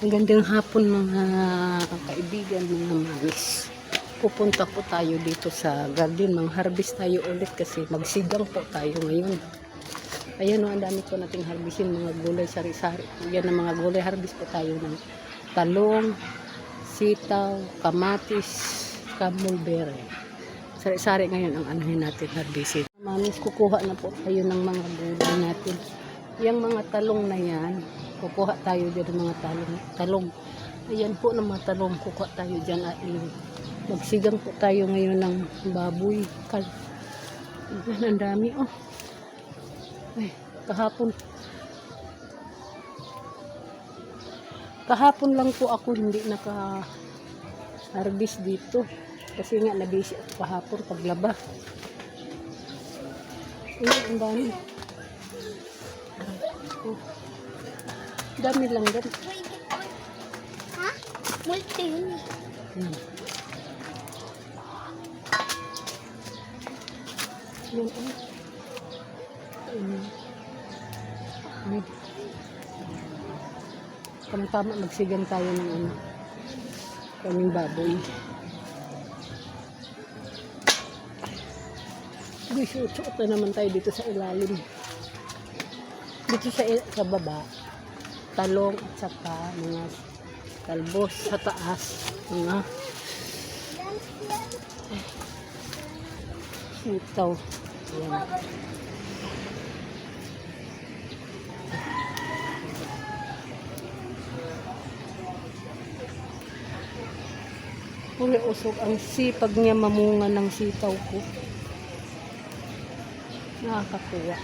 Magandang hapon mga kaibigan, mga mamis. Pupunta po tayo dito sa garden. Mang-harvest tayo ulit kasi magsigang po tayo ngayon. Ayan o, ang dami po nating harvestin mga gulay sari-sari. Yan ang mga gulay. Harvest po tayo ng talong, sitaw, kamatis, mulberry. Sari-sari ngayon ang anahin natin harvestin. Mamis, kukuha na po tayo ng mga gulay natin. Yung mga talong na yan, kukuha tayo dyan ng mga talong. Ayan po ng mga talong, kukuha tayo dyan. Magsigang po tayo ngayon ng baboy. Ayan, ang dami oh. Ay, kahapon lang po ako hindi naka-harvest dito. Kasi nga nabisi ako kahapon paglaba. Ayan, ang dami. Oh. Dami lang din. Ha? Multi yun. Yan oh. Tama-tama magsigang tayo ng kaming baboy. Suot na naman tayo dito sa ilalim. Dito sa baba, talong at saka mga talbos sa taas. Mga sitaw. Ayan. Uli usok ang sipag niya mamunga ng sitaw ko. Nakakakuha.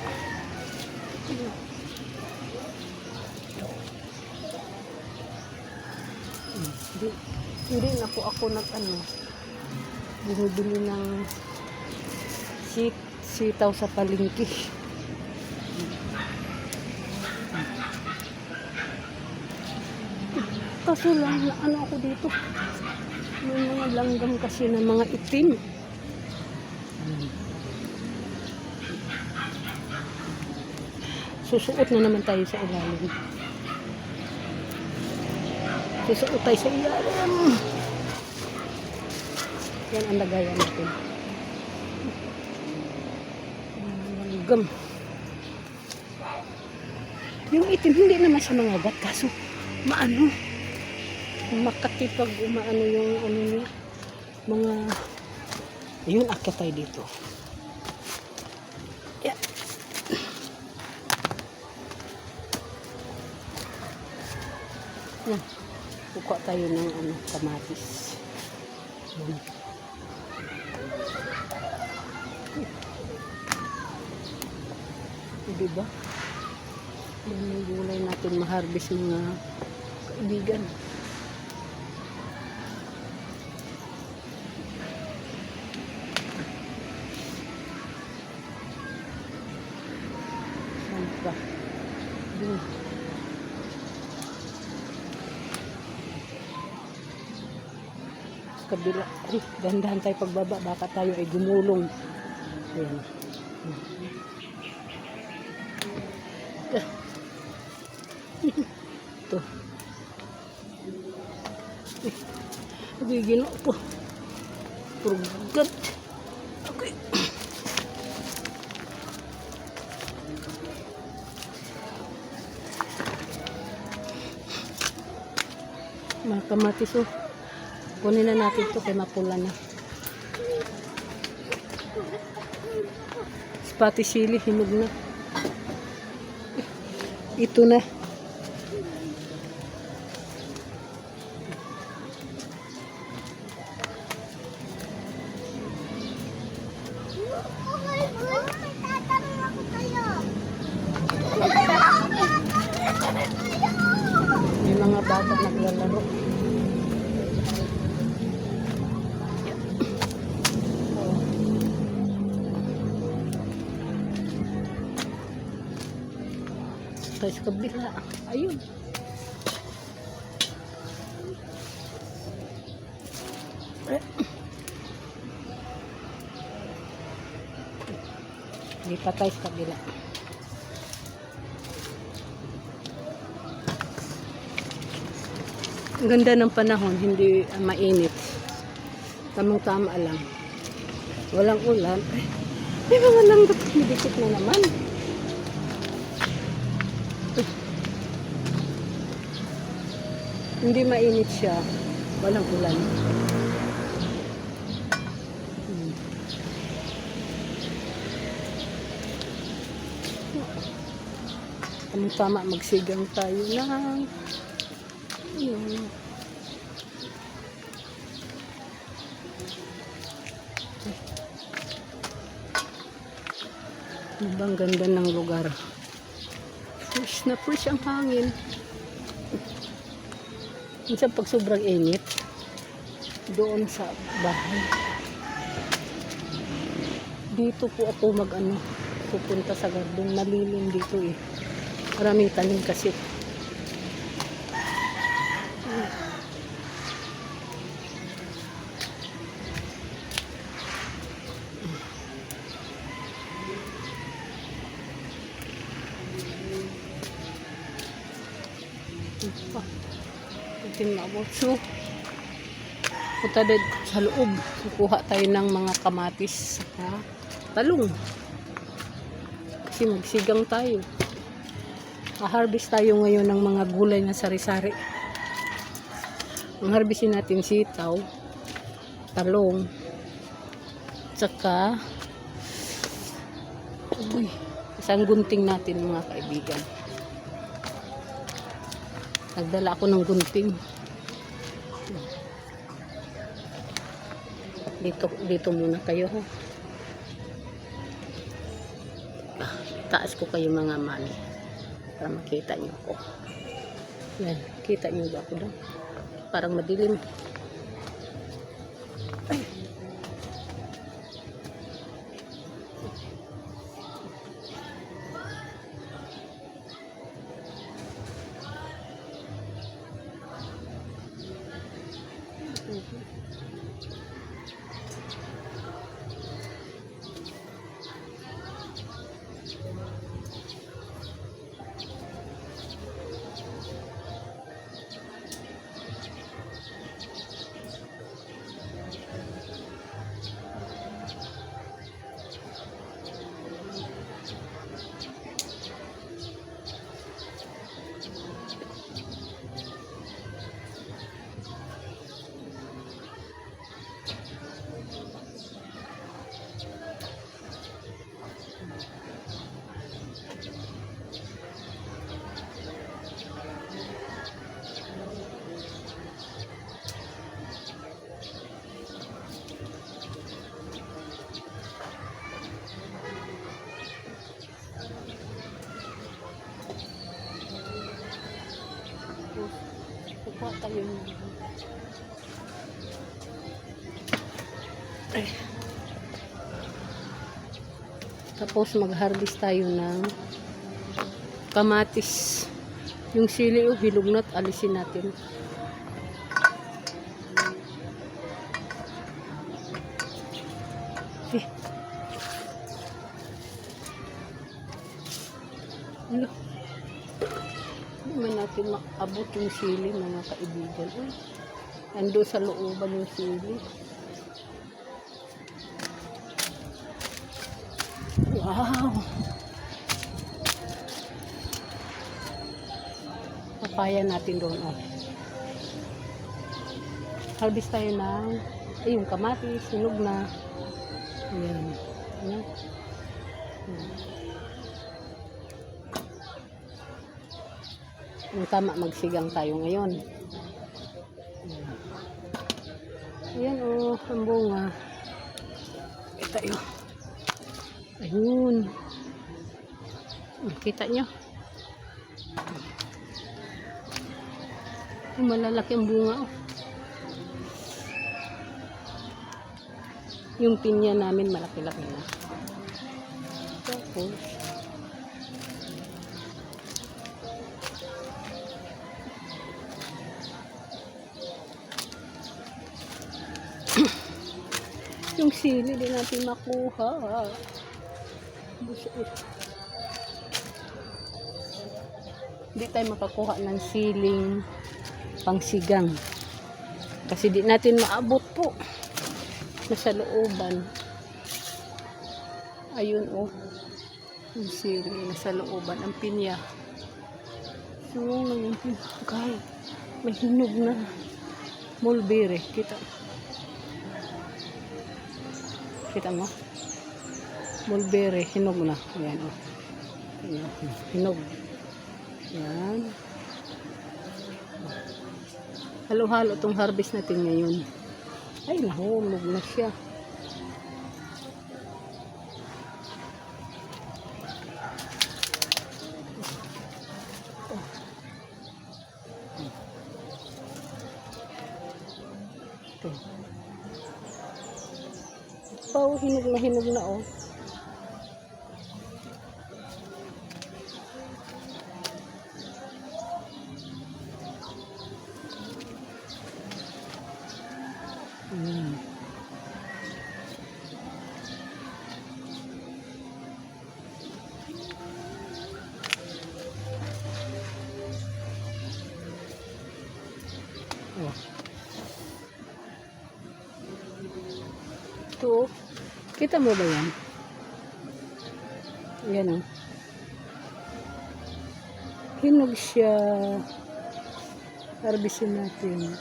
Hindi na po ako bumibili ng sitaw sa palengke. Kaso lang ako dito. May mga langgam kasi na mga itim. Susuot na naman tayo sa ilalim. Susuot tayo sa ilalim. Yan ang lagayan natin. Langgam. Yung itim, hindi naman siya mangagat. Kaso, makatipag yung niya. Yun, akit tayo dito. Yeah. Yan. Kukuha tayo ng kamatis. Yan. Diba? Yan yung gulay natin ma-harvest mga kaibigan. Saan ba? Dun. Kabila. Ay, dahan-dahan tayo pagbaba. Baka tayo ay gumulong. Ayan. Ito. Nagigino po. Purgat. Okay. Mga kamatis oh. Kunin na natin ito kay mapula na. Pati sili, hinog na. Ito na. May mga bata naglalaro. Tayo sa kabila. Ayun. Lipat tayo sa kabila. Ang ganda ng panahon, hindi mainit. Tamang-tama lang. Walang ulan. Ay, may mga langgam. Nidikit na naman. Uy. Hindi mainit siya. Walang ulan. Tamang-tama, magsigang tayo ng ayun. Ibang ganda ng lugar. Fresh na fresh ang hangin. Minsan pag sobrang init, doon sa bahay. Dito po ako pupunta sa garden. Malilim dito eh. Maraming tanim kasi. So, punta din sa loob. Kukuha tayo ng mga kamatis. Talong. Kasi magsigang tayo. Harvest tayo ngayon ng mga gulay na sari-sari. Ang harvestin natin sitaw, talong, tsaka isang gunting natin mga kaibigan. Nagdala ako ng gunting. Dito muna kayo. Taas ko kayo mga mami para makita nyo ko. Yan, kita nyo ba ako doon? Parang madilim. Ay. Kuha tayo. Tapos mag-harvest tayo ng kamatis. Yung sili o hilog na alisin natin. Ano? Hindi man natin maabot yung sili mga kaibigan. Ando sa looban yung sili. Wow! Papaya natin doon. Harvest tayo ng yung kamatis, hinog na. Ayan. Ayan. Yung tama, magsigang tayo ngayon. Ayan ang bunga. Kita yun. Ayun. Kita nyo. Malalaki ang bunga. Yung pinya namin malaki-laki na. Tapos yung sili din natin makuha. Hindi tayo makakuha ng siling pangsigang. Kasi di natin maabot po. Nasa looban. Ayun oh. Yung siling nasa looban. Ang pinya. So, yung pinya. Okay. May hinog na. Mulberry. Kita. Kita mo? Mulberry. Hinog na. Ayan oh. Ayan. Hinog. Yan. Halo-halo itong harvest natin ngayon. Ay, nahulog na siya. Ito. Pao, hinog na oh. Oh. Ito, kita mo ba yan? Yan o. Hinog siya. Harvestin natin.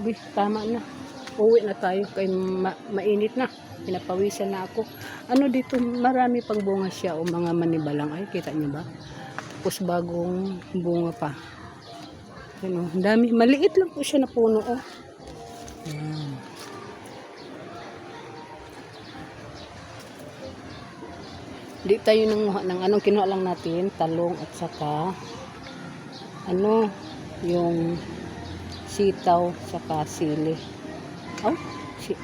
Uy, tama na. Uwi na tayo kay mainit na. Pinapawisan na ako. Ano dito, marami pang bunga siya o mga manibalang. Ay, kita niyo ba? Tapos bagong bunga pa. Ano, dami. Maliit lang po siya na puno. Oh. Ayan. Di tayo nanguha ng anong kinuha lang natin. Talong at saka ano, yung sitaw saka sili. Oh,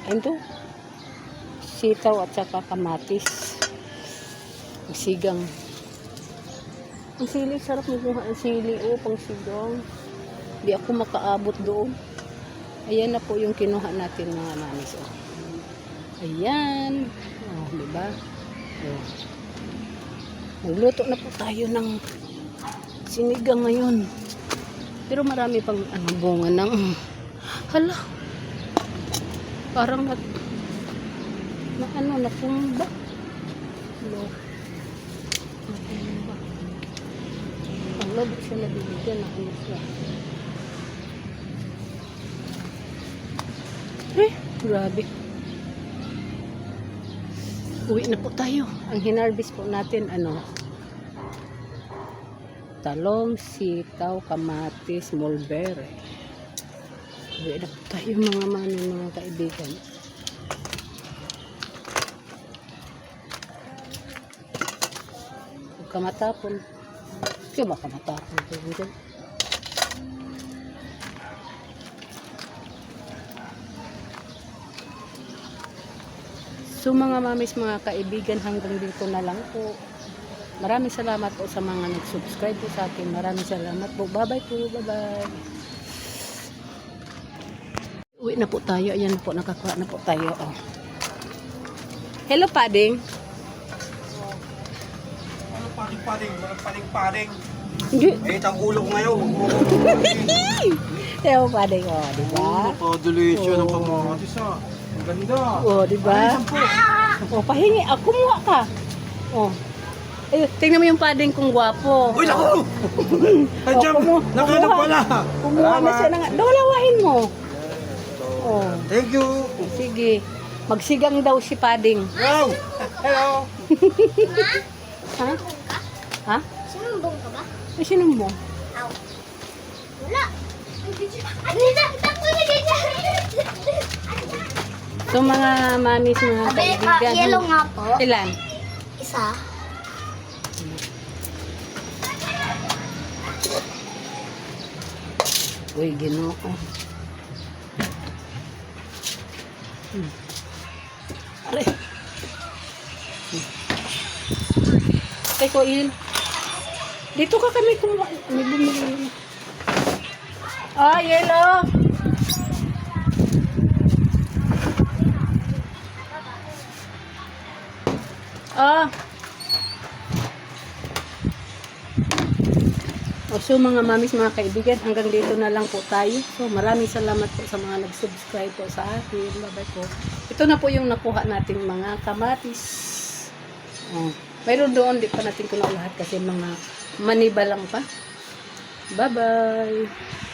ito. Sitaw at saka kamatis. Sigang. Ang sili, sarap magkuha ang sili. Oh, pang sigang. Di ako makaabot doon. Ayan na po yung kinuha natin mga mamis. Oh. Ayan. Oh, diba? Oh. Magluto na po tayo ng sinigang ngayon. Pero marami pang bunga ng hala. Parang natumba. Hello. Natumba. Ang labo siya nabibigyan na ano siya. Grabe. Uwi na po tayo. Ang hinarvest po natin, talong, sitaw, kamatis, mulberry. Uwi na po tayo mga kaibigan. Huwag ka matapon. Kaya baka matapon ito dito. So mga mamis, mga kaibigan, hanggang dito na lang po. Maraming salamat po sa mga nag-subscribe po sa akin. Maraming salamat po. Bye-bye po. Bye-bye. Uwi na po tayo. Ayan po, nakakuha na po tayo. Oh. Hello, Pading. Paling-paling. Hindi. Eh, ang ulo ko ngayon. Hello, Pading. Oh, diba? Napaka-delicious ng kamatis ah. Ang ganda. Oh, diba? Oh, pahingi. Ah, kumuha ka. Oh. Ay, tingnan mo yung Pading kung gwapo. Uy, naku! Andiyan, nakita pala. Kumuha na siya ng... Dalawahin mo. Oh. Thank you. Sige. Magsigang daw si Pading. Wow! Hello! Ha? Ha? Sinumbong ka ba? Ay, sinumbong. Aw. Wala. Takbo na ganyan. So, mga mamis, mga kaibigan. Yellow nga po. Ilan? Isa. Uy, Ginoo. Aray. Teko, yun. Dito ka kami kung may bumili. Ah, yellow. Ah. So mga mamis, mga kaibigan, hanggang dito na lang po tayo. So maraming salamat po sa mga nag-subscribe po sa akin. Bye-bye po. Ito na po yung nakuha nating mga kamatis. Oh. Mayroon doon, di pa natin kunaw lahat kasi mga maniba lang pa. Bye-bye.